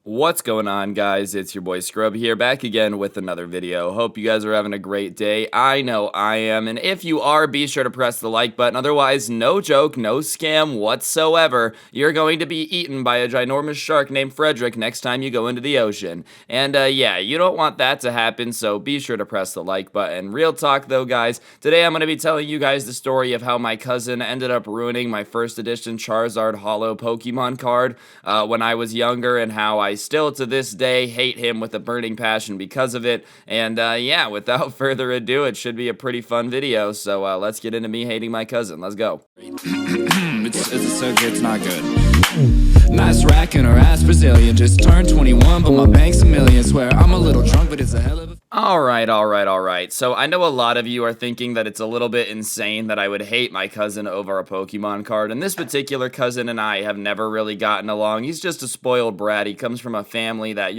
What's going on, guys? It's your boy Scrub here, back again with another video. Hope you guys are having a great day. I know I am, and if you are, be sure to press the like button. Otherwise, no joke, no scam whatsoever. You're going to be eaten by a ginormous shark named Frederick next time you go into the ocean. And yeah, you don't want that to happen, so be sure to press the like button. Real talk though, guys, today I'm going to be telling you guys the story of how my cousin ended up ruining my first edition Charizard Holo Pokemon card when I was younger, and how I still to this day hate him with a burning passion because of it. And yeah, without further ado, it should be a pretty fun video. So let's get into me hating my cousin. Let's go. It's so good, it's not good. Nice rack in her ass Brazilian. Just turned 21, but my bank's a million. Swear I'm a little drunk, but it's a hell of a... Alright. So I know a lot of you are thinking that it's a little bit insane that I would hate my cousin over a Pokemon card. And this particular cousin and I have never really gotten along. He's just a spoiled brat. He comes from a family that,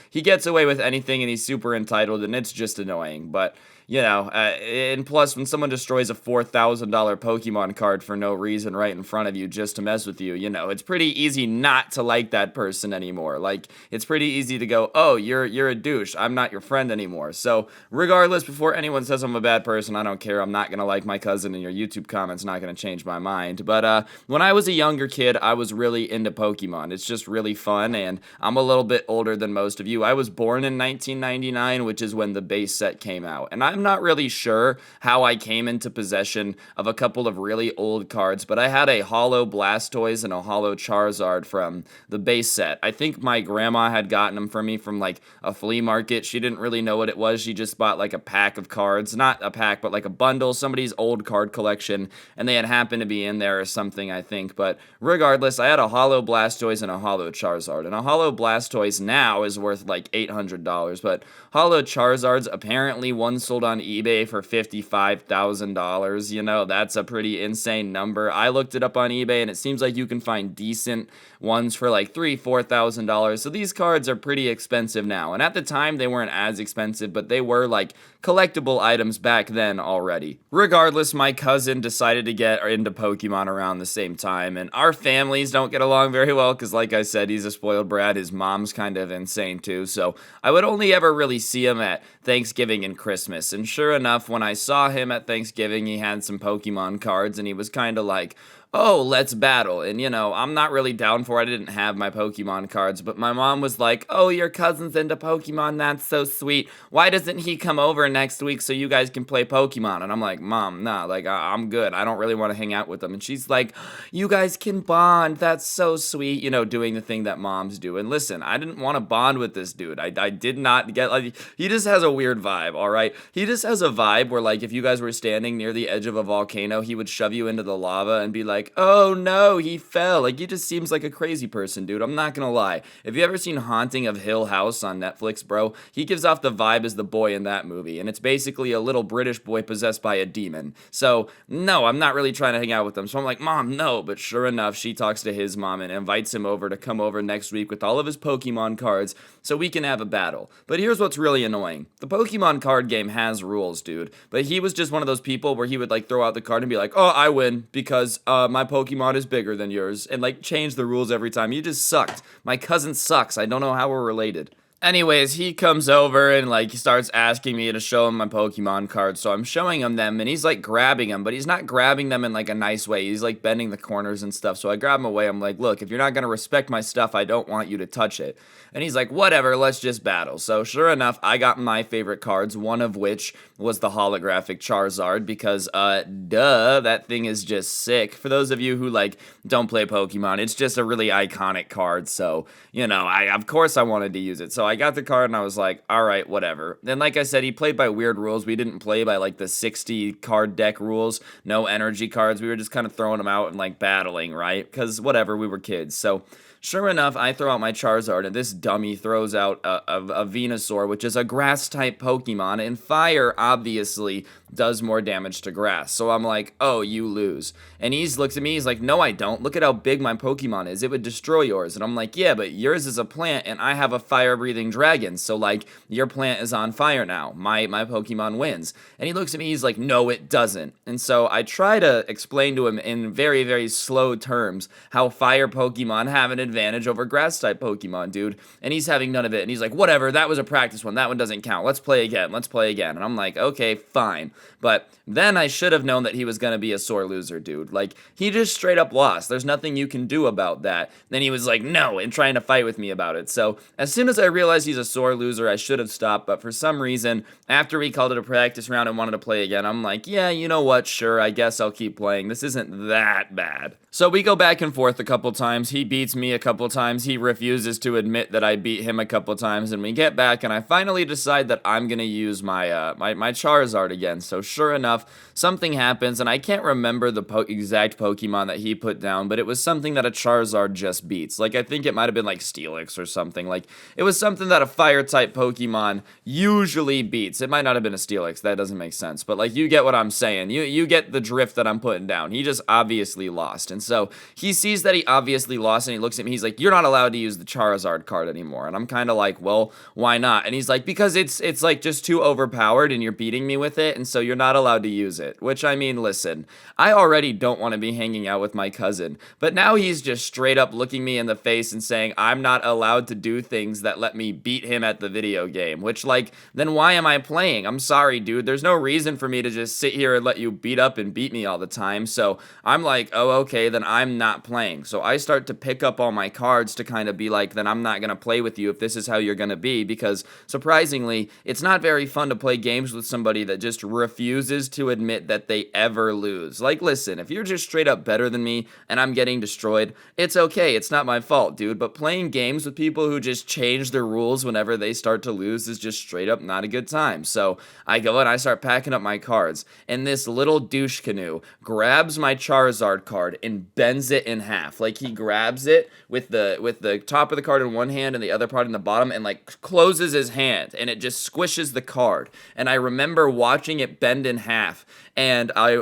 he gets away with anything and he's super entitled, and it's just annoying. But and plus, when someone destroys a $4,000 Pokemon card for no reason right in front of you just to mess with you, it's pretty easy not to like that person anymore. Like, it's pretty easy to go, oh, you're a douche, I'm not your friend anymore. So, regardless, before anyone says I'm a bad person, I don't care. I'm not gonna like my cousin, and your YouTube comments not gonna change my mind. But when I was a younger kid, I was really into Pokemon. It's just really fun, and I'm a little bit older than most of you. I was born in 1999, which is when the base set came out, and I'm not really sure how I came into possession of a couple of really old cards, but I had a Holo Blastoise and a Holo Charizard from the base set. I think my grandma had gotten them for me from like a flea market. She didn't really know what it was. She just bought like a pack of cards, not a pack, but like a bundle, somebody's old card collection, and they had happened to be in there or something, I think. But regardless, I had a Holo Blastoise and a Holo Charizard, and a Holo Blastoise now is worth like $800, but Holo Charizards, apparently one sold on eBay for $55,000. That's a pretty insane number. I looked it up on eBay, and it seems like you can find decent ones for like $3,000-$4,000. So these cards are pretty expensive now. And at the time, they weren't as expensive, but they were like collectible items back then already. Regardless, my cousin decided to get into Pokemon around the same time, and our families don't get along very well because, like I said, he's a spoiled brat. His mom's kind of insane too, so I would only ever really see him at Thanksgiving and Christmas. And sure enough, when I saw him at Thanksgiving, he had some Pokemon cards, and he was kind of like, oh, let's battle. And, I'm not really down for it. I didn't have my Pokemon cards, but my mom was like, oh, your cousin's into Pokemon. That's so sweet. Why doesn't he come over next week so you guys can play Pokemon? And I'm like, Mom, nah, like, I'm good. I don't really want to hang out with them. And she's like, you guys can bond. That's so sweet. Doing the thing that moms do. And listen, I didn't want to bond with this dude. I did not get, like, he just has a weird vibe, all right? He just has a vibe where, like, if you guys were standing near the edge of a volcano, he would shove you into the lava and be like, oh no, he fell. Like, he just seems like a crazy person, dude. I'm not gonna lie. Have you ever seen Haunting of Hill House on Netflix, bro? He gives off the vibe as the boy in that movie, and it's basically a little British boy possessed by a demon. So, no, I'm not really trying to hang out with him. So I'm like, Mom, no. But sure enough, she talks to his mom and invites him over to come over next week with all of his Pokemon cards so we can have a battle. But here's what's really annoying. The Pokemon card game has rules, dude. But he was just one of those people where he would, like, throw out the card and be like, oh, I win because my Pokemon is bigger than yours, and like change the rules every time. You just sucked. My cousin sucks. I don't know how we're related. Anyways, he comes over and like he starts asking me to show him my Pokemon cards, so I'm showing him them, and he's like grabbing them, but he's not grabbing them in like a nice way. He's like bending the corners and stuff, so I grab him away. I'm like, look, if you're not gonna respect my stuff, I don't want you to touch it. And he's like, whatever, let's just battle. So sure enough, I got my favorite cards, one of which was the holographic Charizard, because duh, that thing is just sick. For those of you who like don't play Pokemon, it's just a really iconic card, so of course I wanted to use it. So I got the card and I was like, all right, whatever. Then, like I said, he played by weird rules. We didn't play by like the 60 card deck rules, no energy cards. We were just kind of throwing them out and like battling, right? Because whatever, we were kids. So sure enough, I throw out my Charizard, and this dummy throws out a Venusaur, which is a grass-type Pokemon, and fire, obviously, does more damage to grass. So I'm like, oh, you lose. And he looks at me, he's like, no, I don't. Look at how big my Pokemon is. It would destroy yours. And I'm like, yeah, but yours is a plant, and I have a fire-breathing dragon. So, like, your plant is on fire now. My Pokemon wins. And he looks at me, he's like, no, it doesn't. And so I try to explain to him in very, very slow terms how fire Pokemon have an advantage over grass-type Pokemon, dude. And he's having none of it. And he's like, whatever, that was a practice one. That one doesn't count. Let's play again. Let's play again. And I'm like, okay, fine. But then I should have known that he was going to be a sore loser, dude. Like, he just straight up lost. There's nothing you can do about that. Then he was like, no, and trying to fight with me about it. So as soon as I realized he's a sore loser, I should have stopped. But for some reason, after we called it a practice round and wanted to play again, I'm like, yeah, you know what? Sure, I guess I'll keep playing. This isn't that bad. So we go back and forth a couple times. He beats me a couple times. He refuses to admit that I beat him a couple times. And we get back, and I finally decide that I'm going to use my my Charizard again. So sure enough, something happens, and I can't remember the exact Pokemon that he put down, but it was something that a Charizard just beats. Like, I think it might have been like Steelix or something. Like, it was something that a Fire-type Pokemon usually beats. It might not have been a Steelix. That doesn't make sense. But, like, you get what I'm saying. You get the drift that I'm putting down. He just obviously lost. And so he sees that he obviously lost, and he looks at me. He's like, you're not allowed to use the Charizard card anymore. And I'm kind of like, well, why not? And he's like, because it's like just too overpowered, and you're beating me with it, and so you're not allowed to use it. Which, I mean, listen, I already don't want to be hanging out with my cousin, but now he's just straight up looking me in the face and saying I'm not allowed to do things that let me beat him at the video game, which, like, then why am I playing? I'm sorry, dude. There's no reason for me to just sit here and let you beat up and beat me all the time. So I'm like, oh, okay, then I'm not playing. So I start to pick up all my cards to kind of be like, then I'm not going to play with you if this is how you're going to be, because surprisingly, it's not very fun to play games with somebody that just refuses to admit that they ever lose. Like, listen, if you're just straight up better than me and I'm getting destroyed, it's okay. It's not my fault, dude. But playing games with people who just change their rules whenever they start to lose is just straight up not a good time. So I go and I start packing up my cards, and this little douche canoe grabs my Charizard card and bends it in half. Like, he grabs it with the top of the card in one hand and the other part in the bottom, and like closes his hand, and it just squishes the card. And I remember watching it bend in half. And I,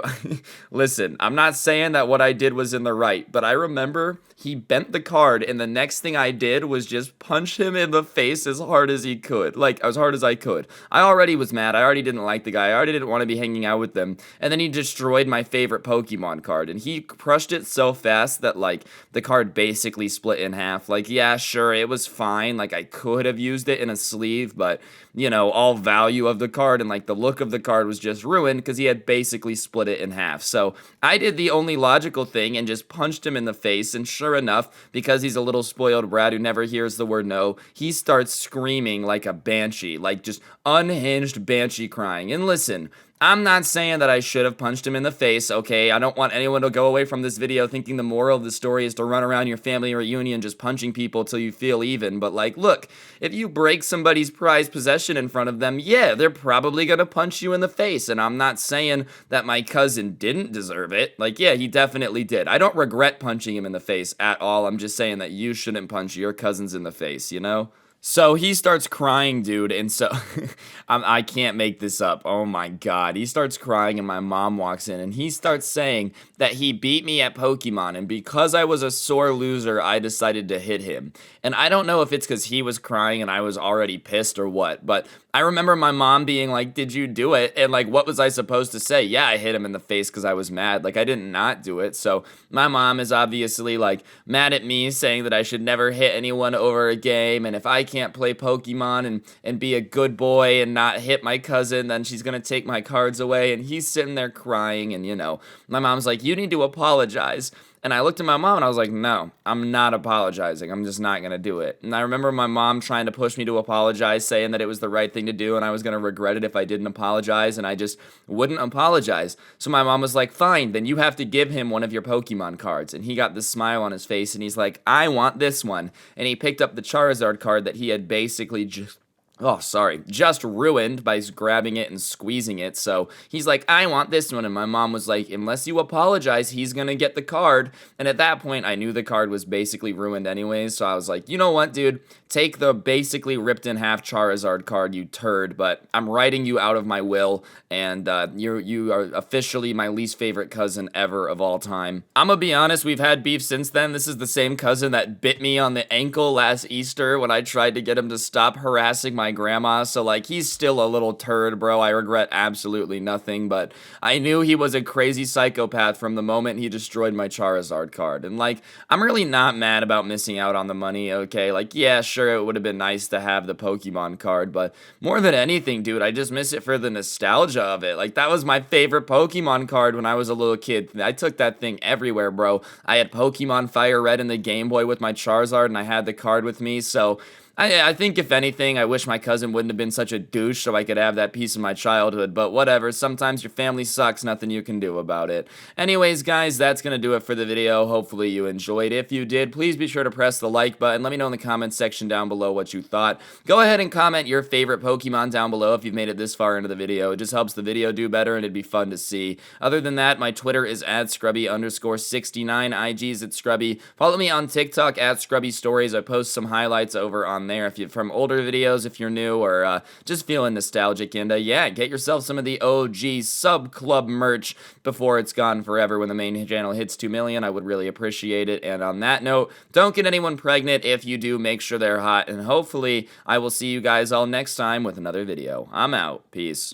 listen, I'm not saying that what I did was in the right, but I remember he bent the card, and the next thing I did was just punch him in the face as hard as he could. Like, as hard as I could. I already was mad. I already didn't like the guy. I already didn't want to be hanging out with them. And then he destroyed my favorite Pokemon card, and he crushed it so fast that, like, the card basically split in half. Like, yeah, sure, it was fine. Like, I could have used it in a sleeve, but, you know, all value of the card and, like, the look of the card was just ruined because he had basically split it in half. So I did the only logical thing and just punched him in the face, and sure enough, because he's a little spoiled brat who never hears the word no, he starts screaming like a banshee, like just unhinged banshee crying. And listen, I'm not saying that I should have punched him in the face, okay? I don't want anyone to go away from this video thinking the moral of the story is to run around your family reunion just punching people till you feel even. But, like, look, if you break somebody's prized possession in front of them, yeah, they're probably gonna punch you in the face. And I'm not saying that my cousin didn't deserve it. Like, yeah, he definitely did. I don't regret punching him in the face at all. I'm just saying that you shouldn't punch your cousins in the face, you know? So he starts crying, dude, and so I can't make this up. Oh my god. He starts crying, and my mom walks in, and he starts saying that he beat me at Pokemon, and because I was a sore loser, I decided to hit him. And I don't know if it's because he was crying and I was already pissed or what, but I remember my mom being like, did you do it? And, like, what was I supposed to say? Yeah, I hit him in the face because I was mad. Like, I didn't not do it. So my mom is obviously, like, mad at me, saying that I should never hit anyone over a game, and if I can't play Pokemon and be a good boy and not hit my cousin, then she's gonna take my cards away. And he's sitting there crying, and, you know, my mom's like, you need to apologize. And I looked at my mom and I was like, no, I'm not apologizing. I'm just not going to do it. And I remember my mom trying to push me to apologize, saying that it was the right thing to do and I was going to regret it if I didn't apologize, and I just wouldn't apologize. So my mom was like, fine, then you have to give him one of your Pokemon cards. And he got this smile on his face and he's like, I want this one. And he picked up the Charizard card that he had basically just ruined by grabbing it and squeezing it. So he's like, I want this one. And my mom was like, unless you apologize, he's gonna get the card. And at that point, I knew the card was basically ruined anyways. So I was like, you know what, dude? Take the basically ripped in half Charizard card, you turd. But I'm writing you out of my will. And you are officially my least favorite cousin ever of all time. I'm gonna be honest, we've had beef since then. This is the same cousin that bit me on the ankle last Easter when I tried to get him to stop harassing my my grandma, so like he's still a little turd, bro. I regret absolutely nothing, but I knew he was a crazy psychopath from the moment he destroyed my Charizard card. And like, I'm really not mad about missing out on the money, okay? Like, yeah, sure, it would have been nice to have the Pokemon card, but more than anything, dude, I just miss it for the nostalgia of it. Like, that was my favorite Pokemon card when I was a little kid. I took that thing everywhere, bro. I had Pokemon Fire Red in the Game Boy with my Charizard, and I had the card with me, so I think if anything, I wish my cousin wouldn't have been such a douche so I could have that piece of my childhood, but whatever, sometimes your family sucks, nothing you can do about it. Anyways, guys, that's gonna do it for the video. Hopefully you enjoyed. If you did, please be sure to press the like button. Let me know in the comments section down below what you thought. Go ahead and comment your favorite Pokemon down below if you've made it this far into the video. It just helps the video do better and it'd be fun to see. Other than that, my Twitter is @Scrubby_69, IG's @Scrubby. Follow me on TikTok @ScrubbyStories. I post some highlights over on there if you from older videos if you're new or just feeling nostalgic, and yeah, get yourself some of the OG Sub Club merch before it's gone forever. When the main channel hits 2 million, I would really appreciate it. And on that note, don't get anyone pregnant. If you do, make sure they're hot, and hopefully I will see you guys all next time with another video. I'm out. Peace.